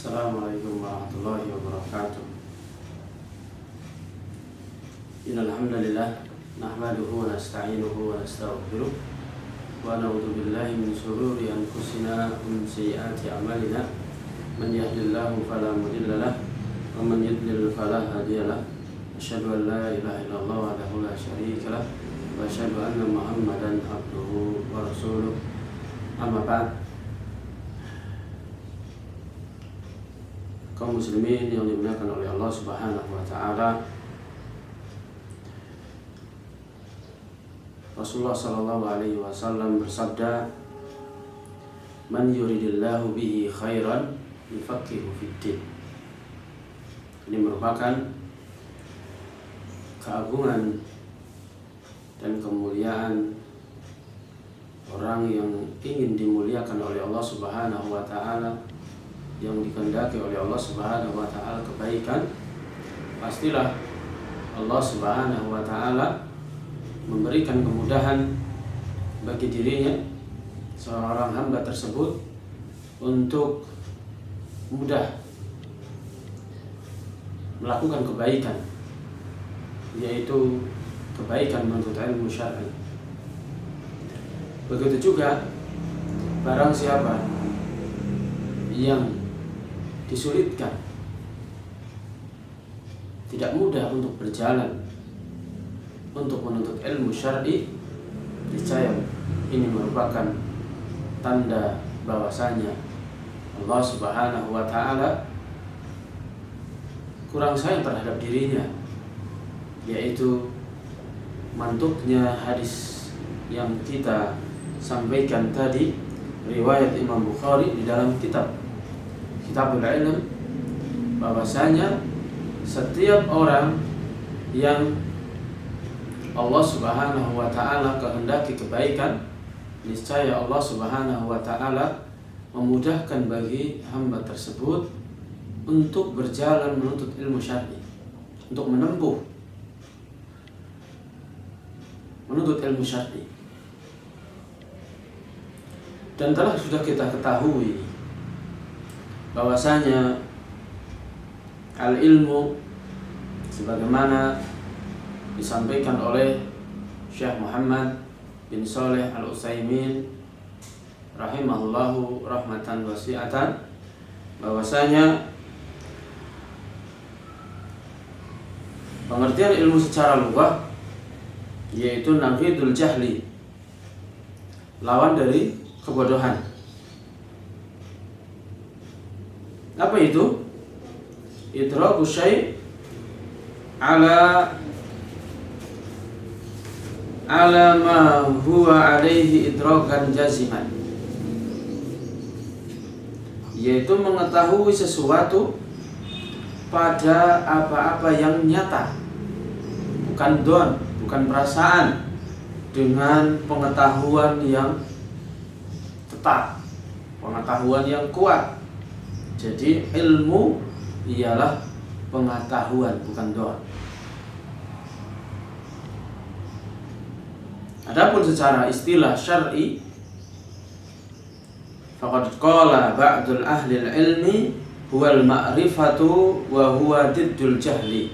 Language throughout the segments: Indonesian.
Assalamualaikum warahmatullahi wabarakatuh. Innal hamdalillah nahmaduhu wa nasta'inuhu wa nastaghfiruh wa na'udzu billahi min shururi anfusina wa min sayyiati a'malina. Man yahdihillahu fala mudilla lahu wa man yudlil fala hadiya lahu. Asyhadu an la ilaha illallah wahdahu la syarika lahu wa asyhadu anna Muhammadan abduhu wa rasuluh. Amma ba'd. Kaum muslimin yang dimuliakan oleh Allah Subhanahu wa taala, Rasulullah sallallahu alaihi wasallam bersabda, "Man yuridillahu bihi khairan yufaqihu fiddin." Ini merupakan keagungan dan kemuliaan orang yang ingin dimuliakan oleh Allah Subhanahu wa taala, yang dikehendaki oleh Allah Subhanahu wa taala kebaikan. Pastilah Allah Subhanahu wa taala memberikan kemudahan bagi dirinya, seorang hamba tersebut, untuk mudah melakukan kebaikan, yaitu kebaikan menuntut ilmu syar'i. Begitu juga barang siapa yang disulitkan, tidak mudah untuk berjalan untuk menuntut ilmu syar'i, niscaya ini merupakan tanda bahwasanya Allah Subhanahu wa taala kurang sayang terhadap dirinya, yaitu mantuknya hadis yang kita sampaikan tadi, riwayat Imam Bukhari di dalam Kitabul Ilm, bahwasanya setiap orang yang Allah Subhanahu wa taala kehendaki kebaikan, niscaya Allah Subhanahu wa taala memudahkan bagi hamba tersebut untuk berjalan menuntut ilmu syar'i, untuk menuntut ilmu syar'i. Dan telah sudah kita ketahui bahwasanya al-ilmu sebagaimana disampaikan oleh Syekh Muhammad bin Shalih Al-Utsaimin rahimahullahu rahmatan wasi'atan, bahwasanya pengertian ilmu secara lughah yaitu naqidul jahli, lawan dari kebodohan. Apa itu? Idraku syai' ala ma huwa alaihi idrakan jaziman, yaitu mengetahui sesuatu pada apa-apa yang nyata, bukan don, bukan perasaan, dengan pengetahuan yang tetap, pengetahuan yang kuat. Jadi ilmu ialah pengetahuan, bukan doa. Adapun secara istilah syar'i, faqad qala ba'dul ahli ilmi huwal ma'rifatu wa huwa diddul jahli.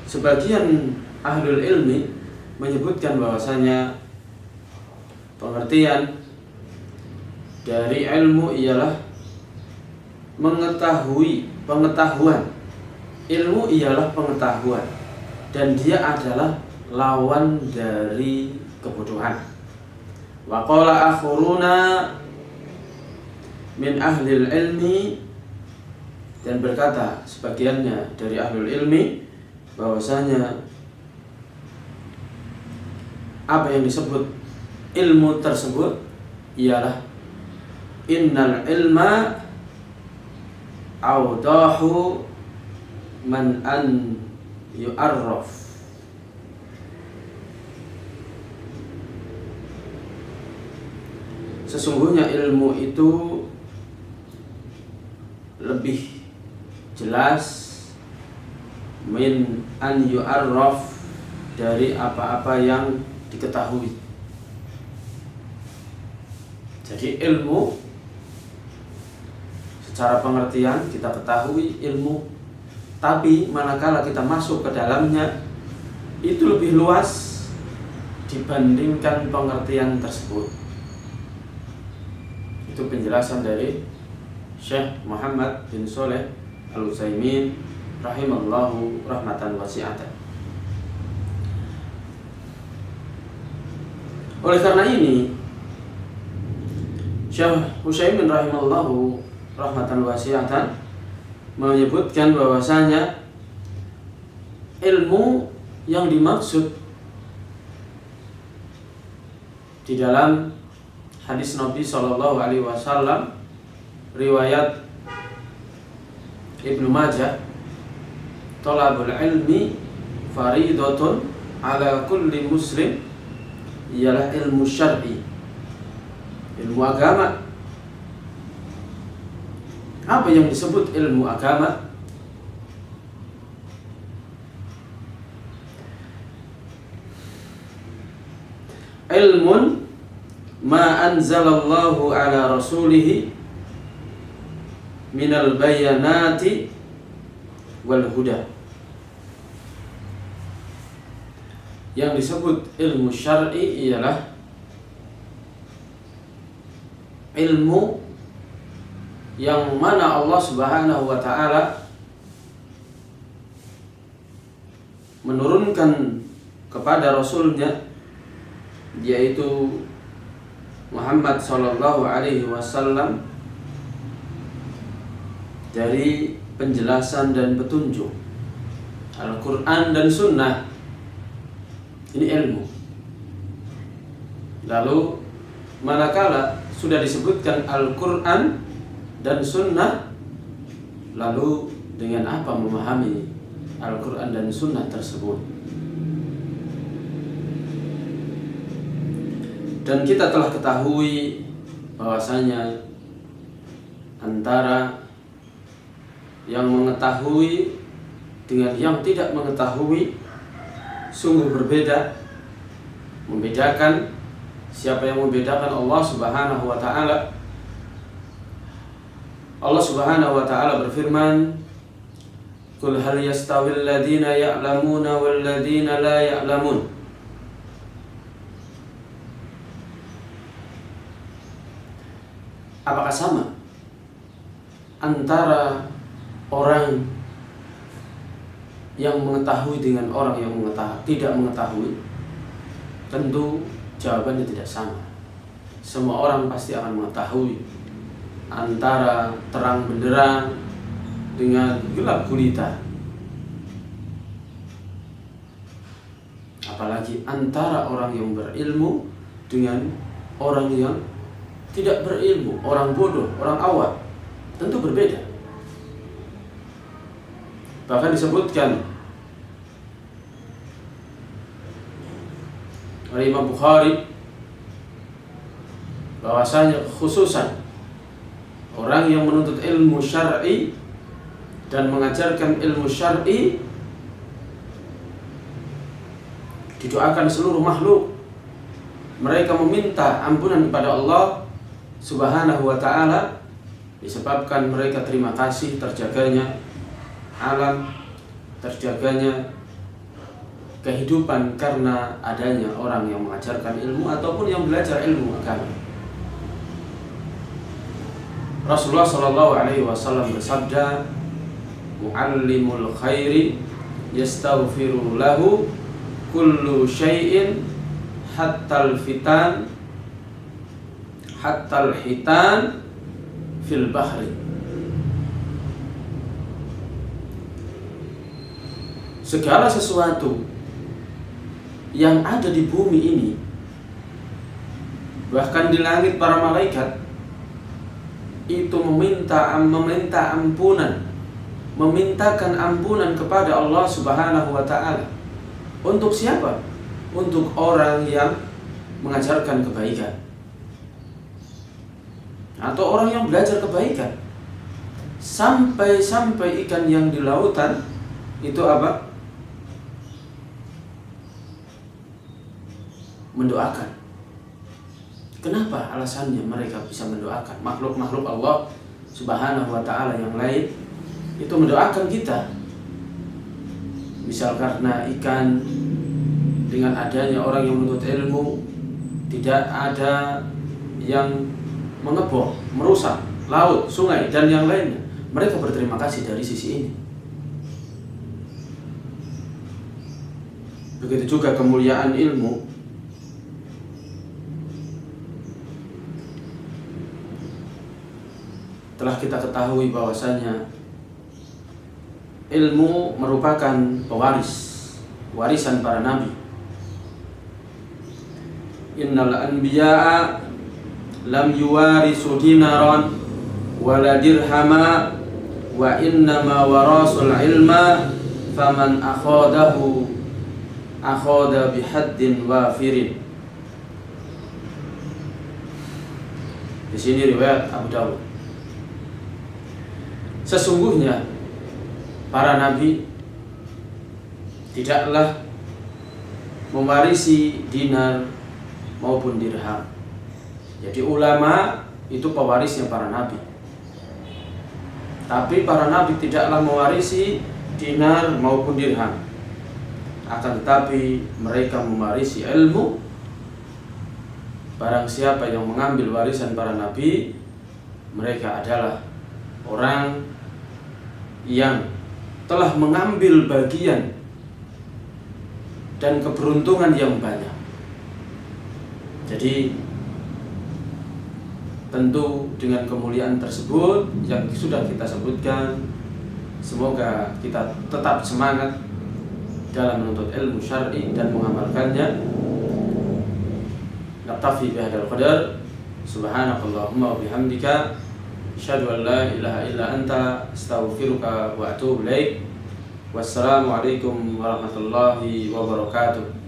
Sebagian ahlul ilmi menyebutkan bahwasanya pengertian dari ilmu ialah pengetahuan. Ilmu ialah pengetahuan, dan dia adalah lawan dari kebodohan. Wa qala akhuruna min ahlil ilmi, dan berkata sebagiannya dari ahlul ilmi bahwasanya apa yang disebut ilmu tersebut ialah innal ilma awdahu man an yu'arraf. Sesungguhnya ilmu itu lebih jelas min an yu'arraf, dari apa-apa yang diketahui. Jadi ilmu secara pengertian kita ketahui ilmu, tapi manakala kita masuk ke dalamnya itu lebih luas dibandingkan pengertian tersebut. Itu penjelasan dari Syekh Muhammad bin Shalih Al-Utsaimin rahimallahu rahmatan wasi'atan. Oleh karena ini Syekh Utsaimin rahimallahu rahmatan wasi'atan menyebutkan bahwasanya ilmu yang dimaksud di dalam hadis Nabi Shallallahu Alaihi Wasallam riwayat Ibnu Majah, talabul ilmi faridatun ala kulli muslim, ialah ilmu syar'i, ilmu agama. Apa yang disebut ilmu agama? Ilmun ma anzalallahu ala rasulihi minal bayanati wal huda. Yang disebut ilmu syar'i ialah ilmu yang mana Allah Subhanahu wa ta'ala menurunkan kepada Rasulnya, yaitu Muhammad Sallallahu Alaihi Wasallam, dari penjelasan dan petunjuk Al-Quran dan Sunnah. Ini ilmu. Lalu manakala sudah disebutkan Al-Quran dan Sunnah, lalu dengan apa memahami Al-Quran dan Sunnah tersebut? Dan kita telah ketahui bahwasanya antara yang mengetahui dengan yang tidak mengetahui sungguh berbeda. Membedakan, siapa yang membedakan? Allah Subhanahu wa ta'ala. Allah Subhanahu wa ta'ala berfirman, "Qul hal yastawil ladzina ya'lamuna wal ladzina la ya'lamun." Apakah sama antara orang yang mengetahui dengan orang yang tidak mengetahui? Tentu jawabannya tidak sama. Semua orang pasti akan mengetahui antara terang benderang dengan gelap gulita. Apalagi antara orang yang berilmu dengan orang yang tidak berilmu, orang bodoh, orang awam, tentu berbeda. Bahkan disebutkan oleh Imam Bukhari bahwasanya khususan orang yang menuntut ilmu syar'i dan mengajarkan ilmu syar'i didoakan seluruh makhluk. Mereka meminta ampunan kepada Allah Subhanahu wa ta'ala disebabkan mereka terima kasih terjaganya alam, terjaganya kehidupan karena adanya orang yang mengajarkan ilmu ataupun yang belajar ilmu agama. Rasulullah Shallallahu Alaihi Wasallam bersabda, "Muallimul khairi yastaghfiru lahu kullu syai'in hattal fitan hattal hitan fil bahri." Segala sesuatu yang ada di bumi ini, bahkan di langit para malaikat, itu meminta ampunan, memintakan ampunan kepada Allah Subhanahu wa ta'ala. Untuk siapa? Untuk orang yang mengajarkan kebaikan atau orang yang belajar kebaikan. Sampai ikan yang di lautan itu apa? Mendoakan Kenapa alasannya mereka bisa mendoakan? Makhluk-makhluk Allah Subhanahu wa ta'ala yang lain itu mendoakan kita. Misal karena ikan, dengan adanya orang yang menuntut ilmu, tidak ada yang mengebor, merusak laut, sungai, dan yang lainnya. Mereka berterima kasih dari sisi ini. Begitu juga kemuliaan ilmu. Telah kita ketahui bahwasanya ilmu merupakan warisan para nabi. Innal anbiya'a lam yuwarisu dinaran wala dirhama wa innama warasul ilma faman akhadahu akhadha bihaddin wafirin. Di sini riwayat Abu Dawud. Sesungguhnya para nabi tidaklah mewarisi dinar maupun dirham. Jadi ulama itu pewarisnya para nabi. Tapi para nabi tidaklah mewarisi dinar maupun dirham. Akan tetapi mereka mewarisi ilmu. Barang siapa yang mengambil warisan para nabi, mereka adalah orang yang telah mengambil bagian dan keberuntungan yang banyak. Jadi tentu dengan kemuliaan tersebut yang sudah kita sebutkan, semoga kita tetap semangat dalam menuntut ilmu syar'i dan mengamalkannya. Naktafi bihadzal qadar. Subhanakallahumma wa bihamdika asyhadu an la ilaha illa anta astaghfiruka wa atubu ilaik. Wassalamualaikum warahmatullahi wabarakatuh.